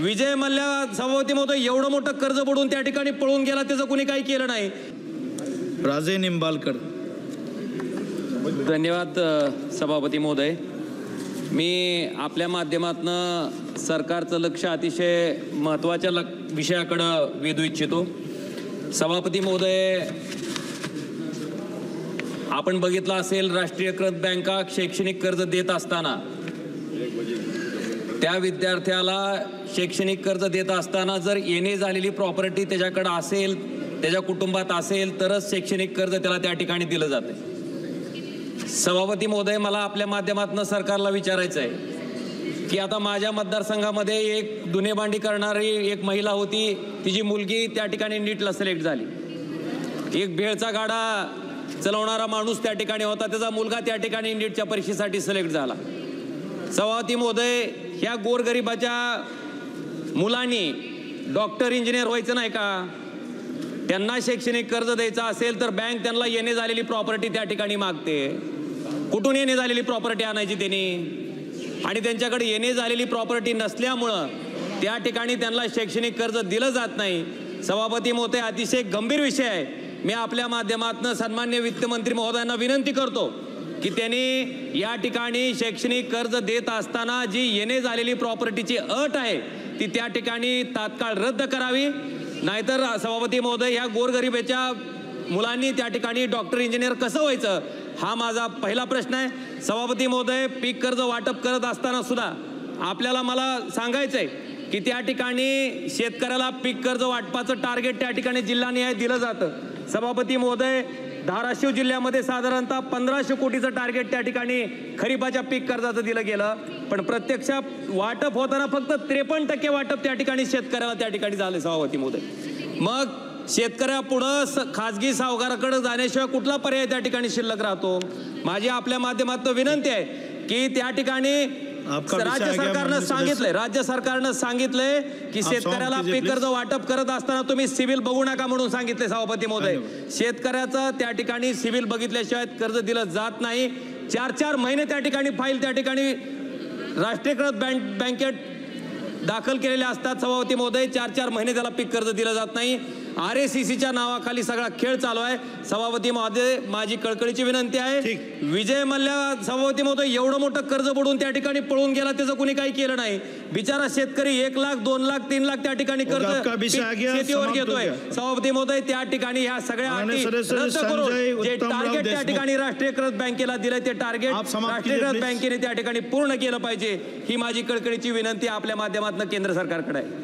विजय मल्ल्या सभापती महोदय एवढं मोठं कर्ज बुडून त्या ठिकाणी पळून गेला, त्याचं कुणी काही केलं नाही. राजे निंबाळकर. धन्यवाद सभापती महोदय. मी आपल्या माध्यमातून सरकारचं लक्ष अतिशय महत्त्वाच्या विषयाकडे वेधू इच्छितो. सभापती महोदय, आपण बघितलं असेल, राष्ट्रीयकृत बँका शैक्षणिक कर्ज देत असताना त्या विद्यार्थ्याला शैक्षणिक कर्ज देत असताना जर येणे झालेली प्रॉपर्टी त्याच्याकडे असेल, त्याच्या कुटुंबात असेल, तरच शैक्षणिक कर्ज त्याला त्या ठिकाणी दिलं जाते. सभापती महोदय, मला आपल्या माध्यमातून सरकारला विचारायचं आहे की आता माझ्या मतदारसंघामध्ये एक दुनेभांडी करणारी एक महिला होती, तिची मुलगी त्या ठिकाणी नीटला सिलेक्ट झाली. एक भेळचा गाडा चालवणारा माणूस त्या ठिकाणी होता, त्याचा मुलगा त्या ठिकाणी नीटच्या परीक्षेसाठी सिलेक्ट झाला. सभापती महोदय, ह्या गोरगरिबाच्या मुलांनी डॉक्टर इंजिनियर व्हायचं नाही का? त्यांना शैक्षणिक कर्ज द्यायचं असेल तर बँक त्यांना येणे झालेली प्रॉपर्टी त्या ठिकाणी मागते. कुठून येणे झालेली प्रॉपर्टी आणायची त्यांनी? आणि त्यांच्याकडे येणे झालेली प्रॉपर्टी नसल्यामुळं त्या ठिकाणी त्यांना शैक्षणिक कर्ज दिलं जात नाही. सभापती महोदय, अतिशय गंभीर विषय आहे. मी आपल्या माध्यमातून सन्मान्य वित्तमंत्री महोदयांना विनंती करतो की त्यांनी या ठिकाणी शैक्षणिक कर्ज देत असताना जी येणे झालेली प्रॉपर्टीची अट आहे ती त्या ठिकाणी तात्काळ रद्द करावी. नाहीतर सभापती महोदय, ह्या गोरगरिबाच्या मुलांनी त्या ठिकाणी डॉक्टर इंजिनियर कसं व्हायचं, हा माझा पहिला प्रश्न आहे. सभापती महोदय, पीक कर्ज वाटप करत असताना सुद्धा आपल्याला मला सांगायचं आहे की त्या ठिकाणी शेतकऱ्याला पीक कर्ज वाटपाचं टार्गेट त्या ठिकाणी जिल्हानिहाय दिलं जातं. सभापती महोदय, धाराशिव जिल्ह्यामध्ये साधारणतः 1500 कोटीचं टार्गेट त्या ठिकाणी खरीपाच्या पीक कर्जाचं दिलं गेलं, पण प्रत्यक्षात वाटप होताना फक्त 53% वाटप त्या ठिकाणी शेतकऱ्याला त्या ठिकाणी झालं. सभापती महोदय, मग शेतकऱ्यापुढं खाजगी सावकाराकडे जाण्याशिवाय कुठला पर्याय त्या ठिकाणी शिल्लक राहतो? माझी आपल्या माध्यमातून विनंती आहे की त्या ठिकाणी राज्य सरकारनं सांगितलंय की शेतकऱ्याला पीक कर्ज वाटप करत असताना तुम्ही सिव्हिल बघू नका म्हणून सांगितले. सभापती महोदय, शेतकऱ्याचं त्या ठिकाणी सिव्हिल बघितल्याशिवाय कर्ज दिलं जात नाही. 4-4 महिने त्या ठिकाणी फाईल त्या ठिकाणी राष्ट्रीयकृत बँकेत दाखल केलेले असतात. सभापती महोदय, 4-4 महिने त्याला पीक कर्ज दिलं जात नाही. RACCच्या नावाखाली सगळा खेळ चालू आहे. सभापती महोदय, माझी कळकळीची विनंती आहे, विजय मल्ल्या सभापती महोदय एवढं मोठं कर्ज बुडून त्या ठिकाणी पळून गेला, त्याचं कुणी काही केलं नाही. बिचारा शेतकरी 1 लाख 2 लाख 3 लाख त्या ठिकाणी कर्ज शेतीवर घेतोय. सभापती महोदय, त्या ठिकाणी ह्या सगळ्या अटी रद्द करून जे टार्गेट त्या ठिकाणी राष्ट्रीयकृत बँकेला दिलंय ते टार्गेट राष्ट्रीयकृत बँकेने त्या ठिकाणी पूर्ण केलं पाहिजे. ही माझी कळकळीची विनंती आपल्या माध्यमातून केंद्र सरकारकडे आहे.